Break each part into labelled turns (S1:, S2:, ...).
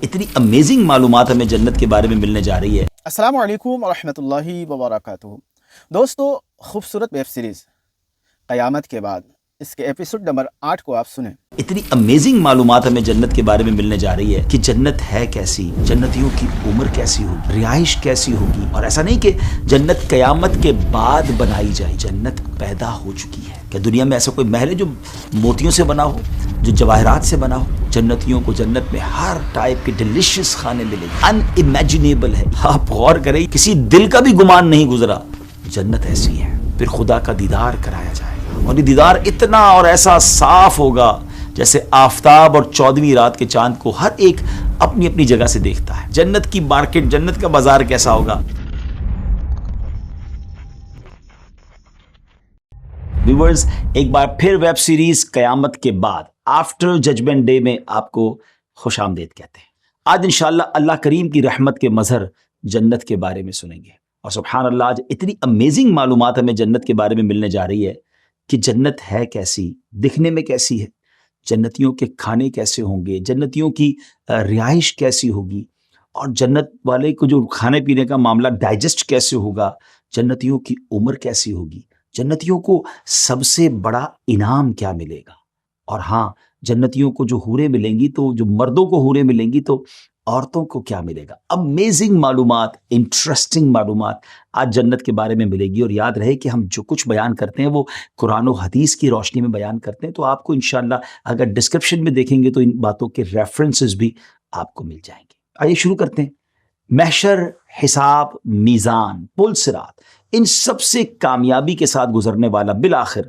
S1: اتنی امیزنگ معلومات ہمیں جنت کے بارے میں ملنے جا رہی ہے۔
S2: السلام علیکم ورحمۃ اللہ وبرکاتہ۔ دوستو، خوبصورت ویب سیریز قیامت کے بعد اس کے ایپیسوڈ نمبر 8 کو آپ سنیں۔
S1: اتنی امیزنگ معلومات ہمیں جنت کے بارے میں ملنے جا رہی ہے کہ جنت ہے کیسی، جنتیوں کی عمر کیسی ہوگی، رہائش کیسی ہوگی، اور ایسا نہیں کہ جنت قیامت کے بعد بنائی جائے، جنت پیدا ہو چکی ہے۔ کہ دنیا میں ایسا کوئی محل ہے جو موتیوں سے بنا ہو، جو جواہرات سے بنا ہو؟ جنتیوں کو جنت میں ہر ٹائپ کے ڈیلیشیس کھانے ملے گے، ان امیجنیبل ہے۔ آپ غور کریں، کسی دل کا بھی گمان نہیں گزرا جنت ایسی ہے۔ پھر خدا کا دیدار کرایا جائے گا، اور یہ دیدار اتنا اور ایسا صاف ہوگا جیسے آفتاب اور 14ویں رات کے چاند کو ہر ایک اپنی اپنی جگہ سے دیکھتا ہے۔ جنت کی مارکیٹ، جنت کا بازار کیسا ہوگا؟ ویورز، ایک بار پھر ویب سیریز قیامت کے بعد آفٹر ججمنٹ ڈے میں آپ کو خوش آمدید کہتے ہیں۔ آج انشاءاللہ اللہ کریم کی رحمت کے مظہر جنت کے بارے میں سنیں گے، اور سبحان اللہ آج اتنی امیزنگ معلومات ہمیں جنت کے بارے میں ملنے جا رہی ہے کہ جنت ہے کیسی، دکھنے میں کیسی ہے، جنتیوں کے کھانے کیسے ہوں گے، جنتیوں کی رہائش کیسی ہوگی، اور جنت والے کو جو کھانے پینے کا معاملہ ڈائجسٹ کیسے ہوگا، جنتیوں کی عمر کیسی ہوگی، جنتیوں کو سب سے بڑا انعام کیا ملے گا، اور ہاں جنتیوں کو جو حوریں ملیں گی، تو جو مردوں کو حوریں ملیں گی تو عورتوں کو کیا ملے گا۔ امیزنگ معلومات، انٹرسٹنگ معلومات آج جنت کے بارے میں ملے گی۔ اور یاد رہے کہ ہم جو کچھ بیان کرتے ہیں وہ قرآن و حدیث کی روشنی میں بیان کرتے ہیں، تو آپ کو انشاءاللہ اگر ڈسکرپشن میں دیکھیں گے تو ان باتوں کے ریفرنسز بھی آپ کو مل جائیں گے۔ آئیے شروع کرتے ہیں۔ محشر، حساب، میزان، پل صراط، ان سب سے کامیابی کے ساتھ گزرنے والا بالآخر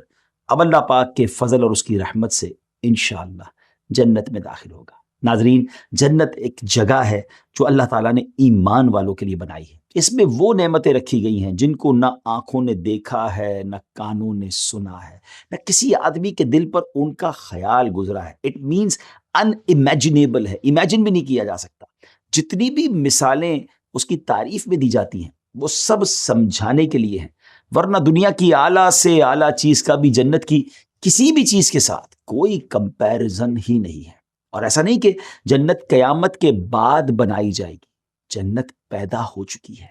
S1: اب اللہ پاک کے فضل اور اس کی رحمت سے انشاءاللہ جنت میں داخل ہوگا۔ ناظرین، جنت ایک جگہ ہے جو اللہ تعالیٰ نے ایمان والوں کے لیے بنائی ہے۔ اس میں وہ نعمتیں رکھی گئی ہیں جن کو نہ آنکھوں نے دیکھا ہے، نہ کانوں نے سنا ہے، نہ کسی آدمی کے دل پر ان کا خیال گزرا ہے۔ اٹ مینز ان امیجنیبل ہے، امیجن بھی نہیں کیا جا سکتا۔ جتنی بھی مثالیں اس کی تعریف میں دی جاتی ہیں وہ سب سمجھانے کے لیے ہیں، ورنہ دنیا کی اعلیٰ سے اعلیٰ چیز کا بھی جنت کی کسی بھی چیز کے ساتھ کوئی کمپیریزن ہی نہیں ہے۔ اور ایسا نہیں کہ جنت قیامت کے بعد بنائی جائے گی، جنت پیدا ہو چکی ہے۔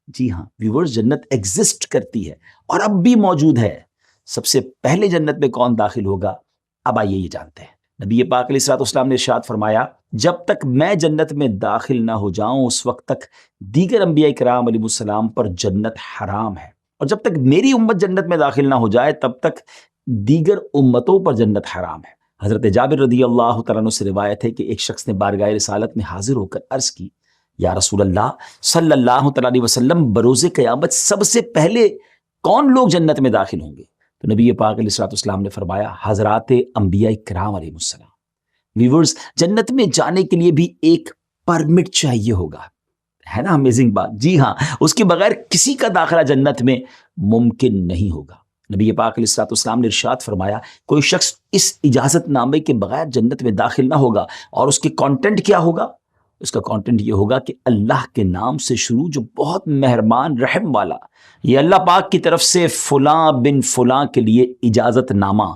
S1: جی ہاں ویورز، جنت ایگزسٹ کرتی ہے اور اب بھی موجود ہے۔ سب سے پہلے جنت میں کون داخل ہوگا، اب آئیے یہ جانتے ہیں۔ نبی پاک علیہ الصلوۃ والسلام نے ارشاد فرمایا، جب تک میں جنت میں داخل نہ ہو جاؤں اس وقت تک دیگر انبیاء کرام علیہ السلام پر جنت حرام ہے، اور جب تک میری امت جنت میں داخل نہ ہو جائے تب تک دیگر امتوں پر جنت حرام ہے۔ حضرت جابر رضی اللہ تعالیٰ عنہ سے روایت ہے کہ ایک شخص نے بارگاہ رسالت میں حاضر ہو کر عرض کی، یا رسول اللہ صلی اللہ تعالیٰ علیہ وسلم، بروز قیامت سب سے پہلے کون لوگ جنت میں داخل ہوں گے؟ تو نبی پاک علیہ الصلوۃ والسلام نے فرمایا، حضرات انبیاء کرام علیہ السلام۔ ویورز، جنت میں جانے کے لیے بھی ایک پرمٹ چاہیے ہوگا، ہے نا امیزنگ بات؟ جی ہاں، اس کے بغیر کسی کا داخلہ جنت میں ممکن نہیں ہوگا۔ نبی پاک علیہ الصلوۃ والسلام نے ارشاد فرمایا، کوئی شخص اس اجازت نامے کے بغیر جنت میں داخل نہ ہوگا، اور اس کے کانٹینٹ کیا ہوگا؟ اس کا کانٹینٹ یہ ہوگا کہ اللہ کے نام سے شروع جو بہت مہربان رحم والا، یہ اللہ پاک کی طرف سے فلاں بن فلاں کے لیے اجازت نامہ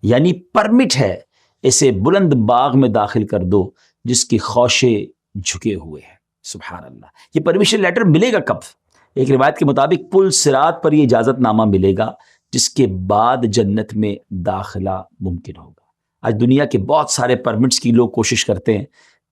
S1: یعنی پرمٹ ہے، اسے بلند باغ میں داخل کر دو جس کی خوشے جھکے ہوئے ہیں۔ سبحان اللہ، یہ پرمیشن لیٹر ملے گا کب؟ ایک روایت کے مطابق پل صراط پر یہ اجازت نامہ ملے گا، جس کے بعد جنت میں داخلہ ممکن ہوگا۔ آج دنیا کے بہت سارے پرمٹس کی لوگ کوشش کرتے ہیں،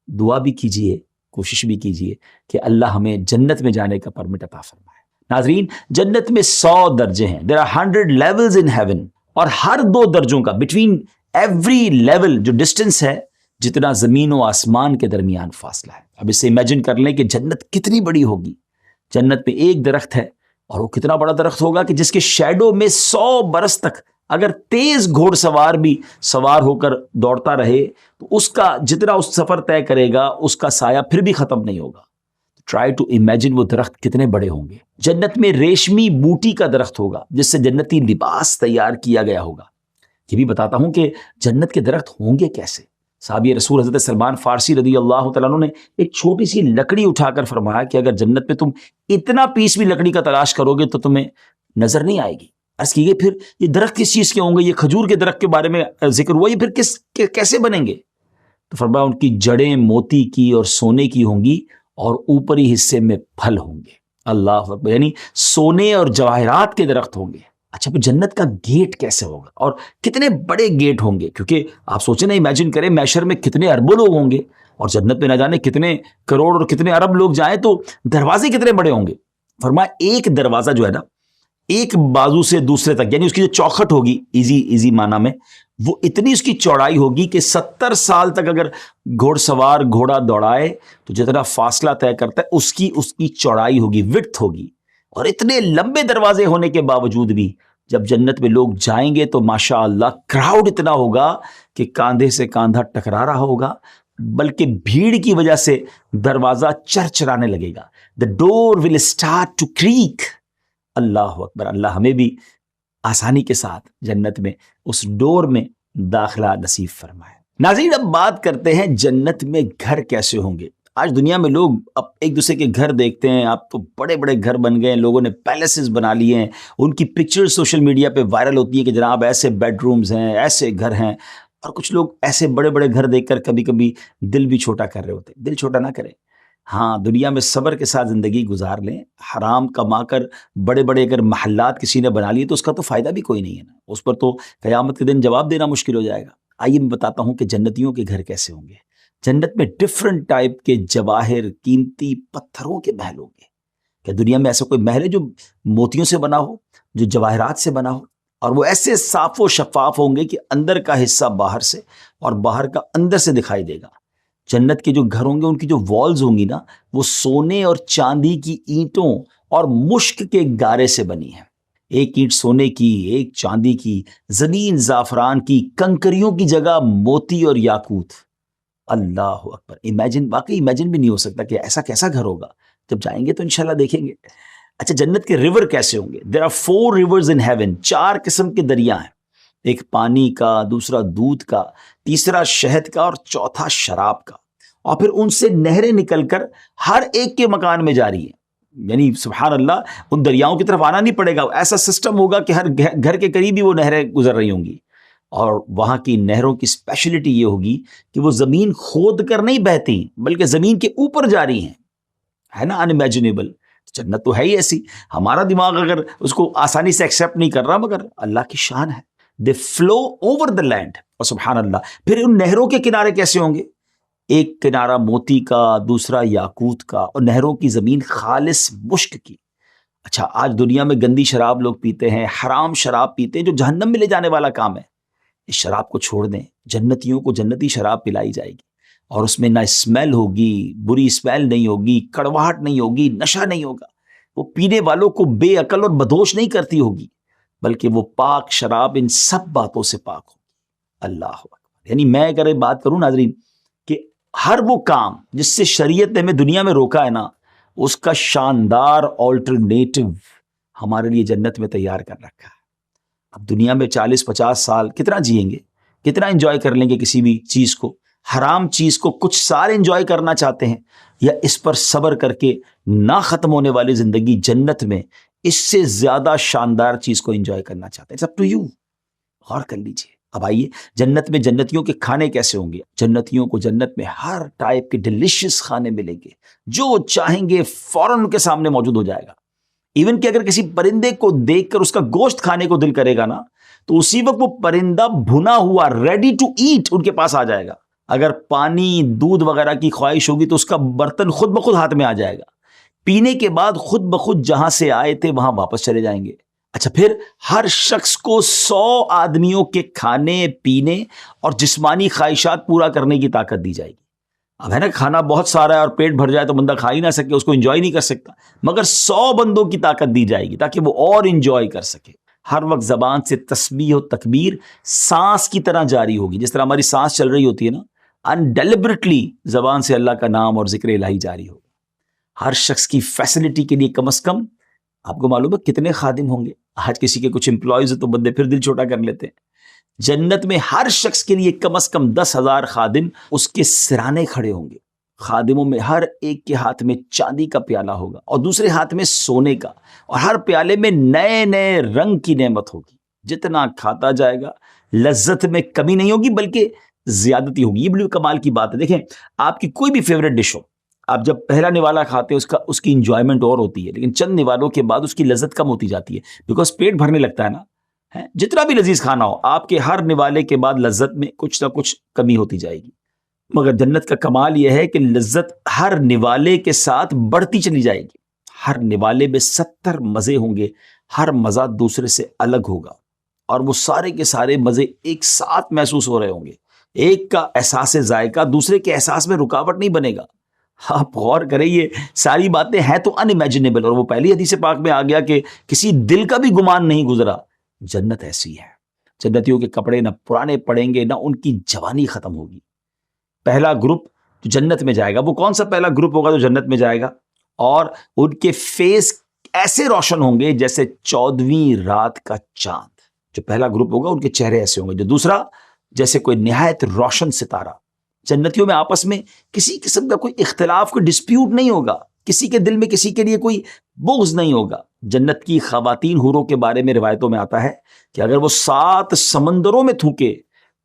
S1: دعا بھی کیجئے، کوشش بھی کیجئے کہ اللہ ہمیں جنت میں جانے کا پرمٹ عطا فرمائے۔ ناظرین، جنت میں 100 درجے ہیں، there are 100 levels in heaven، اور ہر 2 درجوں کا between every level جو ڈسٹنس ہے، جتنا زمین و آسمان کے درمیان فاصلہ ہے۔ اب اسے امیجن کر لیں کہ جنت کتنی بڑی ہوگی۔ جنت میں ایک درخت ہے، اور وہ کتنا بڑا درخت ہوگا کہ جس کے شیڈو میں 100 برس تک اگر تیز گھوڑ سوار بھی سوار ہو کر دوڑتا رہے تو اس کا جتنا اس سفر طے کرے گا اس کا سایہ پھر بھی ختم نہیں ہوگا۔ ٹرائی ٹو امیجن وہ درخت کتنے بڑے ہوں گے۔ جنت میں ریشمی بوٹی کا درخت ہوگا جس سے جنتی لباس تیار کیا گیا ہوگا۔ یہ بھی بتاتا ہوں کہ جنت کے درخت ہوں گے کیسے۔ صحابی رسول حضرت سلمان فارسی رضی اللہ تعالیٰ عنہ نے ایک چھوٹی سی لکڑی اٹھا کر فرمایا کہ اگر جنت میں تم اتنا پیس بھی لکڑی کا تلاش کرو گے تو تمہیں نظر نہیں آئے گی۔ عرض کیجیے پھر یہ درخت کس چیز کے ہوں گے؟ یہ کھجور کے درخت کے بارے میں ذکر ہوا، یہ پھر کیسے بنیں گے؟ تو فرمایا ان کی جڑیں موتی کی اور سونے کی ہوں گی اور اوپری حصے میں پھل ہوں گے. اللہ اکبر. یعنی سونے اور جواہرات کے درخت ہوں گے. اچھا پھر جنت کا گیٹ کیسے ہوگا اور کتنے بڑے گیٹ ہوں گے؟ کیونکہ آپ سوچیں نا، امیجن کریں میشر میں کتنے اربوں لوگ ہوں گے اور جنت میں نہ جانے کتنے کروڑ اور کتنے ارب لوگ جائیں تو دروازے کتنے بڑے ہوں گے. فرمایا ایک دروازہ جو ہے نا، ایک بازو سے دوسرے تک، یعنی اس کی جو چوکھٹ ہوگی، ایزی معنی میں، وہ اتنی اس کی چوڑائی ہوگی کہ 70 سال تک اگر گھوڑ سوار گھوڑا دوڑائے تو جتنا فاصلہ طے کرتا ہے اس کی چوڑائی ہوگی، وڈتھ ہوگی. اور اتنے لمبے دروازے ہونے کے باوجود بھی جب جنت میں لوگ جائیں گے تو ماشاء اللہ کراؤڈ اتنا ہوگا کہ کاندھے سے کاندھا ٹکرا رہا ہوگا، بلکہ بھیڑ کی وجہ سے دروازہ چرچرانے لگے گا. The door will start to creak. اللہ اکبر. اللہ ہمیں بھی آسانی کے ساتھ جنت میں اس ڈور میں داخلہ نصیب فرمائے. ناظرین اب بات کرتے ہیں جنت میں گھر کیسے ہوں گے. آج دنیا میں لوگ اب ایک دوسرے کے گھر دیکھتے ہیں، آپ تو بڑے بڑے گھر بن گئے ہیں، لوگوں نے پیلیسز بنا لیے ہیں، ان کی پکچر سوشل میڈیا پہ وائرل ہوتی ہے کہ جناب ایسے بیڈ رومز ہیں، ایسے گھر ہیں. اور کچھ لوگ ایسے بڑے بڑے گھر دیکھ کر کبھی کبھی دل بھی چھوٹا کر رہے ہوتے ہیں. دل چھوٹا نہ کریں. ہاں دنیا میں صبر کے ساتھ زندگی گزار لیں. حرام کما کر بڑے بڑے اگر محلات کسی نے بنا لیے تو اس کا تو فائدہ بھی کوئی نہیں ہے نا، اس پر تو قیامت کے دن جواب دینا مشکل ہو جائے گا. آئیے میں بتاتا ہوں کہ جنتیوں کے گھر کیسے ہوں گے. جنت میں ڈفرنٹ ٹائپ کے جواہر، قیمتی پتھروں کے محل ہوں گے. کہ دنیا میں ایسا کوئی محل ہے جو موتیوں سے بنا ہو، جو جواہرات سے بنا ہو، اور وہ ایسے صاف و شفاف ہوں گے کہ اندر کا حصہ باہر سے اور باہر کا اندر سے دکھائی دے گا. جنت کے جو گھر ہوں گے ان کی جو والز ہوں گی نا، وہ سونے اور چاندی کی اینٹوں اور مشک کے گارے سے بنی ہیں. ایک اینٹ سونے کی، ایک چاندی کی، زمین زعفران کی، کنکریوں کی جگہ موتی اور یاقوت. اللہ اکبر. واقعی امیجن بھی نہیں ہو سکتا کہ ایسا کیسا گھر ہوگا. جب جائیں گے تو انشاءاللہ دیکھیں گے. اچھا جنت کے ریور کیسے ہوں گے؟ There are 4 rivers in heaven. 4 قسم کے دریا ہیں. ایک پانی کا، دوسرا دودھ کا، تیسرا شہد کا اور چوتھا شراب کا. اور پھر ان سے نہریں نکل کر ہر ایک کے مکان میں جاری ہیں. یعنی سبحان اللہ، ان دریاؤں کی طرف آنا نہیں پڑے گا. ایسا سسٹم ہوگا کہ ہر گھر کے قریب ہی وہ نہریں گزر رہی ہوں گی. اور وہاں کی نہروں کی اسپیشلٹی یہ ہوگی کہ وہ زمین کھود کر نہیں بہتی بلکہ زمین کے اوپر جاری ہیں. ہے نا انیمیجنیبل. جنت تو ہے ہی ایسی، ہمارا دماغ اگر اس کو آسانی سے ایکسیپٹ نہیں کر رہا، مگر اللہ کی شان ہے. دے فلو اوور دا لینڈ. اور سبحان اللہ، پھر ان نہروں کے کنارے کیسے ہوں گے؟ ایک کنارہ موتی کا، دوسرا یاقوت کا، اور نہروں کی زمین خالص مشک کی. اچھا آج دنیا میں گندی شراب لوگ پیتے ہیں، حرام شراب پیتے ہیں جو جہنم میں لے جانے والا کام ہے. اس شراب کو چھوڑ دیں. جنتیوں کو جنتی شراب پلائی جائے گی اور اس میں نہ اسمیل ہوگی، بری اسمیل نہیں ہوگی، کڑواہٹ نہیں ہوگی، نشہ نہیں ہوگا. وہ پینے والوں کو بے عقل اور بدوش نہیں کرتی ہوگی، بلکہ وہ پاک شراب ان سب باتوں سے پاک ہوگی. اللہ اکبر. یعنی میں اگر بات کروں ناظرین کہ ہر وہ کام جس سے شریعت نے ہمیں دنیا میں روکا ہے نا، اس کا شاندار آلٹرنیٹو ہمارے لیے جنت میں تیار کر رکھا ہے. اب دنیا میں 40-50 سال کتنا جئیں گے، کتنا انجوائے کر لیں گے کسی بھی چیز کو. حرام چیز کو کچھ سال انجوائے کرنا چاہتے ہیں یا اس پر صبر کر کے نہ ختم ہونے والی زندگی جنت میں اس سے زیادہ شاندار چیز کو انجوائے کرنا چاہتے ہیں؟ It's up to you. غور کر لیجئے. اب آئیے جنت میں جنتیوں کے کھانے کیسے ہوں گے. جنتیوں کو جنت میں ہر ٹائپ کے ڈیلیشیس کھانے ملیں گے، جو چاہیں گے فوراً ان کے سامنے موجود ہو جائے گا. ایون کہ اگر کسی پرندے کو دیکھ کر اس کا گوشت کھانے کو دل کرے گا نا، تو اسی وقت وہ پرندہ بھنا ہوا ریڈی ٹو ایٹ ان کے پاس آ جائے گا. اگر پانی، دودھ وغیرہ کی خواہش ہوگی تو اس کا برتن خود بخود ہاتھ میں آ جائے گا. پینے کے بعد خود بخود جہاں سے آئے تھے وہاں واپس چلے جائیں گے. اچھا پھر ہر شخص کو 100 آدمیوں کے کھانے پینے اور جسمانی خواہشات پورا کرنے کی طاقت دی جائے گی. اب ہے نا، کھانا بہت سارا ہے اور پیٹ بھر جائے تو بندہ کھا ہی نہ سکے، اس کو انجوائے نہیں کر سکتا، مگر 100 بندوں کی طاقت دی جائے گی تاکہ وہ اور انجوائے کر سکے. ہر وقت زبان سے تسبیح و تکبیر سانس کی طرح جاری ہوگی. جس طرح ہماری سانس چل رہی ہوتی ہے نا، انڈیلیبریٹلی زبان سے اللہ کا نام اور ذکر الہی جاری ہوگا. ہر شخص کی فیسلٹی کے لیے کم از کم آپ کو معلوم ہے کتنے خادم ہوں گے. آج کسی کے کچھ امپلائیز تو بندے پھر دل چھوٹا کر لیتے ہیں. جنت میں ہر شخص کے لیے کم از کم 10,000 خادم اس کے سرانے کھڑے ہوں گے. خادموں میں ہر ایک کے ہاتھ میں چاندی کا پیالہ ہوگا اور دوسرے ہاتھ میں سونے کا، اور ہر پیالے میں نئے نئے رنگ کی نعمت ہوگی. جتنا کھاتا جائے گا لذت میں کمی نہیں ہوگی، بلکہ زیادتی ہوگی. یہ بڑی کمال کی بات ہے. دیکھیں آپ کی کوئی بھی فیوریٹ ڈش ہو, آپ جب پہلا نوالا کھاتے ہیں اس کی انجوائمنٹ اور ہوتی ہے, لیکن چند نوالوں کے بعد اس کی لذت کم ہوتی جاتی ہے, بیکاز پیٹ بھرنے لگتا ہے نا. جتنا بھی لذیذ کھانا ہو, آپ کے ہر نوالے کے بعد لذت میں کچھ نہ کچھ کمی ہوتی جائے گی. مگر جنت کا کمال یہ ہے کہ لذت ہر نوالے کے ساتھ بڑھتی چلی جائے گی. ہر نوالے میں 70 مزے ہوں گے, ہر مزہ دوسرے سے الگ ہوگا, اور وہ سارے کے سارے مزے ایک ساتھ محسوس ہو رہے ہوں گے. ایک کا احساس ذائقہ دوسرے کے احساس میں رکاوٹ نہیں بنے گا. آپ غور کریں, یہ ساری باتیں ہیں تو ان امیجنیبل, اور وہ پہلی حدیث پاک میں آ گیا کہ کسی دل کا بھی گمان نہیں گزرا. جنت ایسی ہے. جنتیوں کے کپڑے نہ پرانے پڑیں گے, نہ ان کی جوانی ختم ہوگی. پہلا گروپ جو جنت میں جائے گا, وہ کون سا پہلا گروپ ہوگا جو جنت میں جائے گا؟ اور ان کے فیس ایسے روشن ہوں گے جیسے 14ویں رات کا چاند. جو پہلا گروپ ہوگا ان کے چہرے ایسے ہوں گے. جو دوسرا جیسے کوئی نہایت روشن ستارہ. جنتیوں میں آپس میں کسی قسم کا کوئی اختلاف, کوئی ڈسپیوٹ نہیں ہوگا. کسی کے دل میں کسی کے لیے کوئی بغض نہیں ہوگا. جنت کی خواتین حوروں کے بارے میں روایتوں میں آتا ہے کہ اگر وہ 7 سمندروں میں تھوکے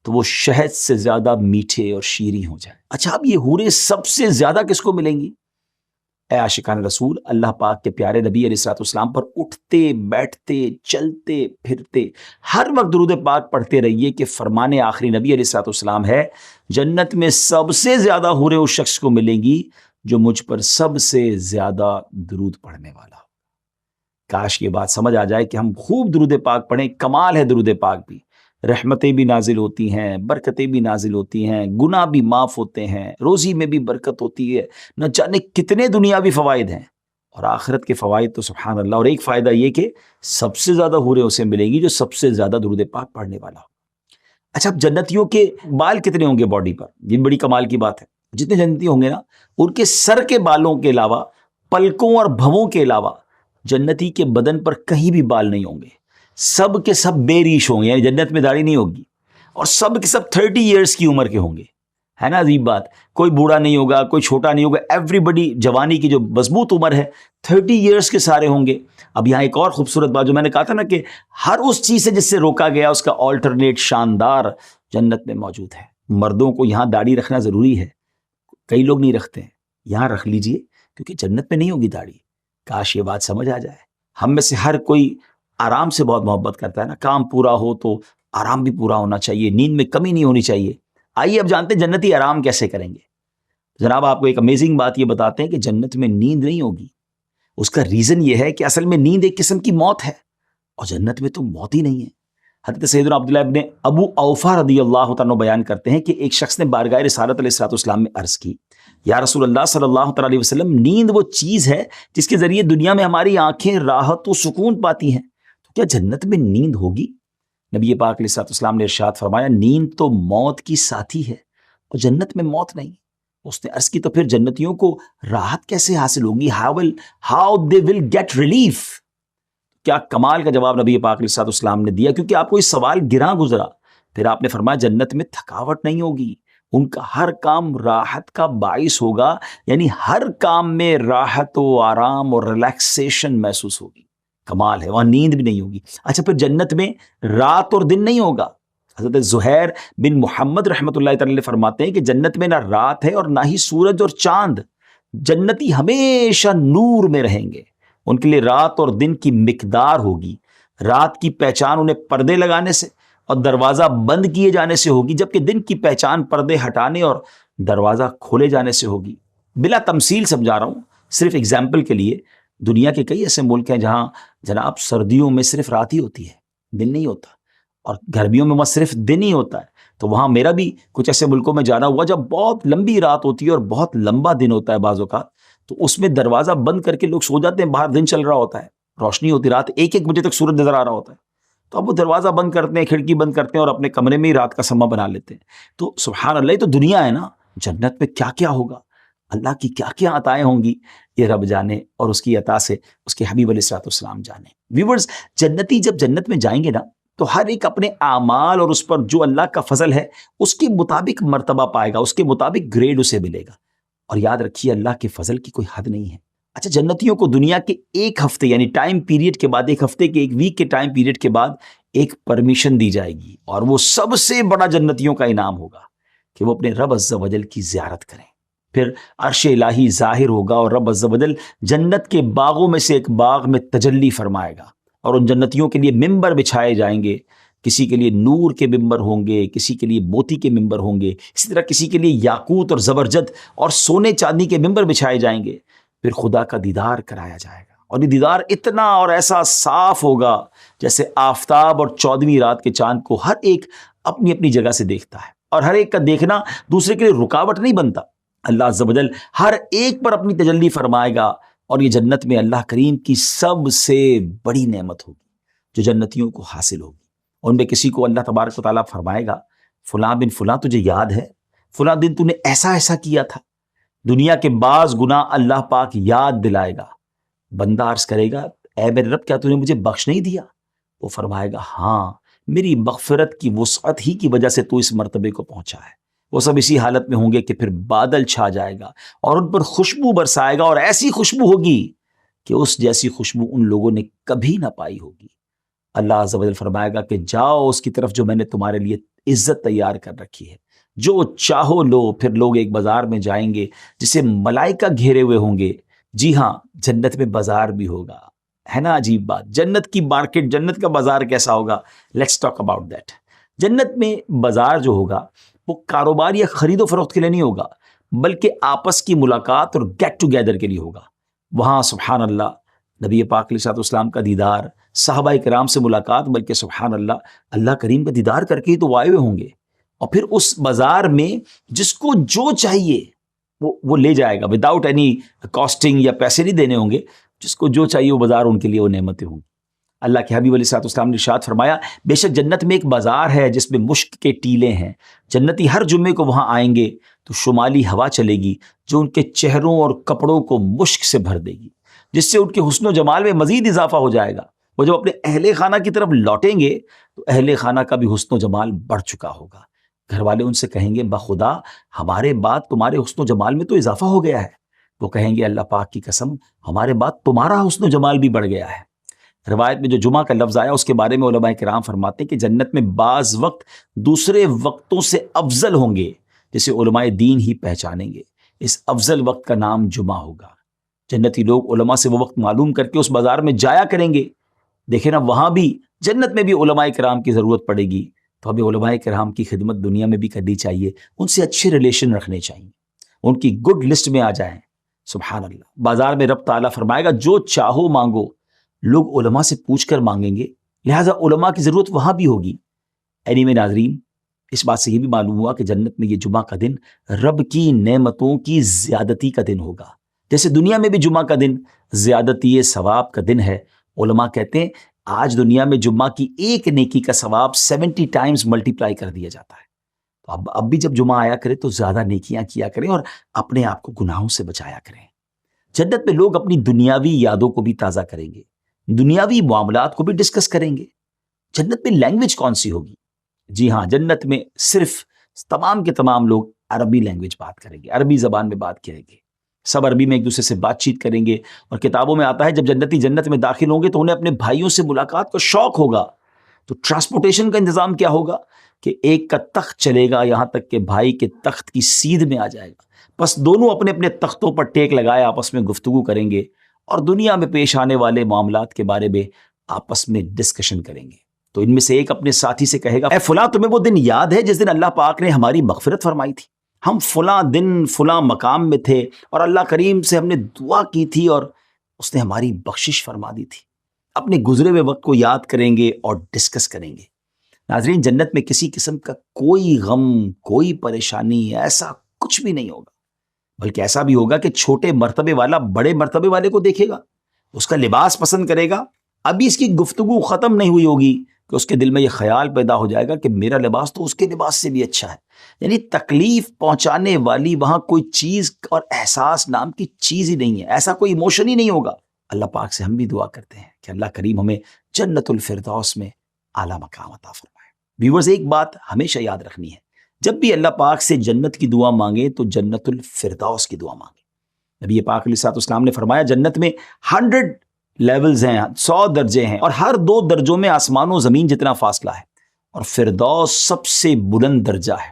S1: تو وہ شہد سے زیادہ میٹھے اور شیریں ہو جائیں. اچھا, اب یہ حوریں سب سے زیادہ کس کو ملیں گی؟ اے عاشقان رسول, اللہ پاک کے پیارے نبی علیہ الصلوۃ والسلام پر اٹھتے بیٹھتے چلتے پھرتے ہر وقت درود پاک پڑھتے رہیے کہ فرمان آخری نبی علیہ الصلوۃ والسلام ہے, جنت میں سب سے زیادہ حوریں اس شخص کو ملیں گی جو مجھ پر سب سے زیادہ درود پڑھنے والا ہو. کاش یہ بات سمجھ آ جائے کہ ہم خوب درود پاک پڑھیں. کمال ہے درود پاک بھی, رحمتیں بھی نازل ہوتی ہیں, برکتیں بھی نازل ہوتی ہیں, گناہ بھی معاف ہوتے ہیں, روزی میں بھی برکت ہوتی ہے, نہ جانے کتنے دنیاوی فوائد ہیں, اور آخرت کے فوائد تو سبحان اللہ. اور ایک فائدہ یہ کہ سب سے زیادہ حوریں اسے ملے گی جو سب سے زیادہ درود پاک پڑھنے والا ہو. اچھا, اب جنتیوں کے بال کتنے ہوں گے باڈی پر؟ یہ بڑی کمال کی بات ہے. جتنے جنتی ہوں گے نا, ان کے سر کے بالوں کے علاوہ, پلکوں اور بھووں کے علاوہ جنتی کے بدن پر کہیں بھی بال نہیں ہوں گے. سب کے سب بے ریش ہوں گے, یعنی جنت میں داڑھی نہیں ہوگی, اور سب کے سب 30 ایئرس کی عمر کے ہوں گے. ہے نا عجیب بات, کوئی بوڑھا نہیں ہوگا, کوئی چھوٹا نہیں ہوگا. ایوری بڈی جوانی کی جو مضبوط عمر ہے 30 ایئرس کے سارے ہوں گے. اب یہاں ایک اور خوبصورت بات جو میں نے کہا تھا نا کہ ہر اس چیز سے جس سے روکا گیا اس کا آلٹرنیٹ شاندار جنت میں موجود ہے. مردوں کو یہاں داڑھی رکھنا ضروری ہے, کئی لوگ نہیں رکھتے ہیں, یہاں رکھ لیجئے کیونکہ جنت میں نہیں ہوگی داڑھی. کاش یہ بات سمجھ آ جائے. ہم میں سے ہر کوئی آرام سے بہت محبت کرتا ہے نا, کام پورا ہو تو آرام بھی پورا ہونا چاہیے, نیند میں کمی نہیں ہونی چاہیے. آئیے اب جانتے ہیں جنتی آرام کیسے کریں گے. جناب آپ کو ایک امیزنگ بات یہ بتاتے ہیں کہ جنت میں نیند نہیں ہوگی. اس کا ریزن یہ ہے کہ اصل میں نیند ایک قسم کی موت ہے, اور جنت میں تو موت ہی نہیں ہے. حضرت سیدنا عبداللہ ابن ابو اوفا رضی اللہ تعالیٰ بیان کرتے ہیں کہ ایک شخص نے بارگاہ رسالت علیہ الصلوۃ والسلام میں عرض کی, یا رسول اللہ صلی اللہ تعالیٰ علیہ وسلم, نیند وہ چیز ہے جس کے ذریعے دنیا میں ہماری آنکھیں راحت و سکون پاتی ہیں, تو کیا جنت میں نیند ہوگی؟ نبی پاک علیہ الصلوۃ والسلام نے ارشاد فرمایا, نیند تو موت کی ساتھی ہے اور جنت میں موت نہیں. اس نے عرض کی تو پھر جنتیوں کو راحت کیسے حاصل ہوگی؟ how they will get relief. کیا کمال کا جواب نبی پاک علیہ الصلوۃ والسلام نے دیا, کیونکہ آپ کو اس سوال گراں گزرا. پھر آپ نے فرمایا جنت میں تھکاوٹ نہیں ہوگی, ان کا ہر کام راحت کا باعث ہوگا, یعنی ہر کام میں راحت و آرام اور ریلیکسیشن محسوس ہوگی. کمال ہے, وہاں نیند بھی نہیں ہوگی. اچھا, پھر جنت میں رات اور دن نہیں ہوگا. حضرت زہیر بن محمد رحمۃ اللہ تعالی فرماتے ہیں کہ جنت میں نہ رات ہے اور نہ ہی سورج اور چاند. جنتی ہمیشہ نور میں رہیں گے. ان کے لیے رات اور دن کی مقدار ہوگی. رات کی پہچان انہیں پردے لگانے سے اور دروازہ بند کیے جانے سے ہوگی, جبکہ دن کی پہچان پردے ہٹانے اور دروازہ کھولے جانے سے ہوگی. بلا تمثیل سمجھا رہا ہوں, صرف اگزامپل کے لیے. دنیا کے کئی ایسے ملک ہیں جہاں جناب سردیوں میں صرف رات ہی ہوتی ہے, دن نہیں ہوتا, اور گرمیوں میں وہاں صرف دن ہی ہوتا ہے. تو وہاں میرا بھی کچھ ایسے ملکوں میں جانا ہوا جب بہت لمبی رات ہوتی ہے اور بہت لمبا دن ہوتا ہے بعض اوقات, تو اس میں دروازہ بند کر کے لوگ سو جاتے ہیں. باہر دن چل رہا ہوتا ہے, روشنی ہوتی, رات 1-1 بجے تک سورج نظر آ رہا ہوتا ہے, تو اب وہ دروازہ بند کرتے ہیں, کھڑکی بند کرتے ہیں اور اپنے کمرے میں ہی رات کا سما بنا لیتے ہیں. تو سبحان اللہ, یہ تو دنیا ہے نا. جنت میں کیا کیا ہوگا, اللہ کی کیا کیا عطائیں ہوں گی, یہ رب جانے, اور اس کی عطا سے اس کے حبیب علیہ الصلوۃ والسلام جانے. ویورز, جنتی جب جنت میں جائیں گے نا, تو ہر ایک اپنے اعمال اور اس پر جو اللہ کا فضل ہے اس کے مطابق مرتبہ پائے گا, اس کے مطابق گریڈ اسے ملے گا. اور یاد رکھیے, اللہ کے فضل کی کوئی حد نہیں ہے. اچھا, جنتیوں کو دنیا کے 1 ہفتے یعنی ٹائم پیریڈ کے بعد, 1 ہفتے کے 1 ویک کے ٹائم پیریڈ کے بعد ایک پرمیشن دی جائے گی, اور وہ سب سے بڑا جنتیوں کا انعام ہوگا. کہ وہ اپنے رب عز و جل کی زیارت کریں. پھر عرش الہی ظاہر ہوگا اور رب عز و جل جنت کے باغوں میں سے ایک باغ میں تجلی فرمائے گا اور ان جنتیوں کے لیے ممبر بچھائے جائیں گے. کسی کے لیے نور کے ممبر ہوں گے، کسی کے لیے موتی کے ممبر ہوں گے، اسی طرح کسی کے لیے یاقوت اور زبرجد اور سونے چاندی کے ممبر بچھائے جائیں گے. پھر خدا کا دیدار کرایا جائے گا اور یہ دیدار اتنا اور ایسا صاف ہوگا جیسے آفتاب اور 14ویں رات کے چاند کو ہر ایک اپنی اپنی جگہ سے دیکھتا ہے، اور ہر ایک کا دیکھنا دوسرے کے لیے رکاوٹ نہیں بنتا. اللہ عز و جل ہر ایک پر اپنی تجلی فرمائے گا، اور یہ جنت میں اللہ کریم کی سب سے بڑی نعمت ہوگی جو جنتیوں کو حاصل ہوگی. اور ان میں کسی کو اللہ تبارک و تعالیٰ فرمائے گا فلاں بن فلاں تجھے یاد ہے، فلاں دن تو نے ایسا ایسا کیا تھا. دنیا کے بعض گناہ اللہ پاک یاد دلائے گا. بندہ عرض کرے گا اے میرے رب کیا تو نے مجھے بخش نہیں دیا؟ وہ فرمائے گا ہاں، میری مغفرت کی وسعت ہی کی وجہ سے تو اس مرتبے کو پہنچا ہے. وہ سب اسی حالت میں ہوں گے کہ پھر بادل چھا جائے گا اور ان پر خوشبو برسائے گا، اور ایسی خوشبو ہوگی کہ اس جیسی خوشبو ان لوگوں نے کبھی نہ پائی ہوگی. اللہ عز و جل فرمائے گا کہ جاؤ اس کی طرف جو میں نے تمہارے لیے عزت تیار کر رکھی ہے، جو چاہو لو. پھر لوگ ایک بازار میں جائیں گے جسے ملائکہ گھیرے ہوئے ہوں گے. جی ہاں، جنت میں بازار بھی ہوگا. ہے نا عجیب بات؟ جنت کی مارکیٹ، جنت کا بازار کیسا ہوگا؟ Let's talk about that. جنت میں بازار جو ہوگا وہ کاروبار یا خرید و فروخت کے لیے نہیں ہوگا، بلکہ آپس کی ملاقات اور گیٹ ٹوگیدر کے لیے ہوگا. وہاں سبحان اللہ نبی پاک علیہ السلام کا دیدار، صحابہ کرام سے ملاقات، بلکہ سبحان اللہ اللہ کریم کا دیدار کر کے ہی تو آئے ہوئے ہوں گے. اور پھر اس بازار میں جس کو جو چاہیے وہ لے جائے گا وداؤٹ اینی کاسٹنگ، یا پیسے نہیں دینے ہوں گے. جس کو جو چاہیے وہ بازار ان کے لیے وہ نعمتیں ہوں گی. اللہ کے حبیب علیہ السلام نے ارشاد فرمایا بے شک جنت میں ایک بازار ہے جس میں مشک کے ٹیلے ہیں. جنتی ہر جمعے کو وہاں آئیں گے تو شمالی ہوا چلے گی جو ان کے چہروں اور کپڑوں کو مشک سے بھر دے گی، جس سے ان کے حسن و جمال میں مزید اضافہ ہو جائے گا. وہ جب اپنے اہل خانہ کی طرف لوٹیں گے تو اہل خانہ کا بھی حسن و جمال بڑھ چکا ہوگا. گھر والے ان سے کہیں گے بخدا ہمارے بعد تمہارے حسن و جمال میں تو اضافہ ہو گیا ہے. وہ کہیں گے اللہ پاک کی قسم ہمارے بعد تمہارا حسن و جمال بھی بڑھ گیا ہے. روایت میں جو جمعہ کا لفظ آیا اس کے بارے میں علماء کرام فرماتے ہیں کہ جنت میں بعض وقت دوسرے وقتوں سے افضل ہوں گے، جسے علماء دین ہی پہچانیں گے. اس افضل وقت کا نام جمعہ ہوگا. جنتی لوگ علماء سے وہ وقت معلوم کر کے اس بازار میں جایا کریں گے. دیکھیں نا، وہاں بھی جنت میں بھی علماء کرام کی ضرورت پڑے گی، تو ہمیں علماء کرام کی خدمت دنیا میں بھی کرنی چاہیے. ان سے اچھے ریلیشن رکھنے چاہیے، ان کی گڈ لسٹ میں آ جائیں. سبحان اللہ. بازار میں رب تعالیٰ فرمائے گا جو چاہو مانگو. لوگ علماء سے پوچھ کر مانگیں گے، لہٰذا علماء کی ضرورت وہاں بھی ہوگی. میں ناظرین، اس بات سے یہ بھی معلوم ہوا کہ جنت میں یہ جمعہ کا دن رب کی نعمتوں کی زیادتی کا دن ہوگا. جیسے دنیا میں بھی جمعہ کا دن زیادتی ثواب کا دن ہے. علماء کہتے ہیں آج دنیا میں جمعہ کی ایک نیکی کا ثواب 70 ٹائمز ملٹیپلائی کر دیا جاتا ہے. تو اب بھی جب جمعہ آیا کرے تو زیادہ نیکیاں کیا کریں اور اپنے آپ کو گناہوں سے بچایا کریں. جنت میں لوگ اپنی دنیاوی یادوں کو بھی تازہ کریں گے، دنیاوی معاملات کو بھی ڈسکس کریں گے. جنت میں لینگویج کون سی ہوگی؟ جی ہاں، جنت میں صرف تمام کے تمام لوگ عربی لینگویج بات کریں گے، عربی زبان میں بات کریں گے. سب عربی میں ایک دوسرے سے بات چیت کریں گے. اور کتابوں میں آتا ہے جب جنتی جنت میں داخل ہوں گے تو انہیں اپنے بھائیوں سے ملاقات کا شوق ہوگا. تو ٹرانسپورٹیشن کا انتظام کیا ہوگا کہ ایک کا تخت چلے گا یہاں تک کہ بھائی کے تخت کی سیدھ میں آ جائے گا. بس دونوں اپنے اپنے تختوں پر ٹیک لگائے آپس میں گفتگو کریں گے اور دنیا میں پیش آنے والے معاملات کے بارے میں آپس میں ڈسکشن کریں گے. تو ان میں سے ایک اپنے ساتھی سے کہے گا اے فلاں تمہیں وہ دن یاد ہے جس دن اللہ پاک نے ہماری مغفرت فرمائی تھی؟ ہم فلاں دن فلاں مقام میں تھے اور اللہ کریم سے ہم نے دعا کی تھی اور اس نے ہماری بخشش فرما دی تھی. اپنے گزرے ہوئے وقت کو یاد کریں گے اور ڈسکس کریں گے. ناظرین، جنت میں کسی قسم کا کوئی غم، کوئی پریشانی ایسا کچھ بھی نہیں ہوگا، بلکہ ایسا بھی ہوگا کہ چھوٹے مرتبے والا بڑے مرتبے والے کو دیکھے گا، اس کا لباس پسند کرے گا. ابھی اس کی گفتگو ختم نہیں ہوئی ہوگی کہ اس کے دل میں یہ خیال پیدا ہو جائے گا کہ میرا لباس تو اس کے لباس سے بھی اچھا ہے. یعنی تکلیف پہنچانے والی وہاں کوئی چیز اور احساس نام کی چیز ہی نہیں ہے، ایسا کوئی ایموشن ہی نہیں ہوگا. اللہ پاک سے ہم بھی دعا کرتے ہیں کہ اللہ کریم ہمیں جنت الفردوس میں اعلیٰ مقام عطا فرمائے. ویورز، ایک بات ہمیشہ یاد رکھنی ہے، جب بھی اللہ پاک سے جنت کی دعا مانگے تو جنت الفردوس کی دعا مانگے. نبی پاک علیہ السلام نے فرمایا جنت میں 100 لیولز ہیں، 100 درجے ہیں، اور ہر 2 درجوں میں آسمان و زمین جتنا فاصلہ ہے، اور فردوس سب سے بلند درجہ ہے.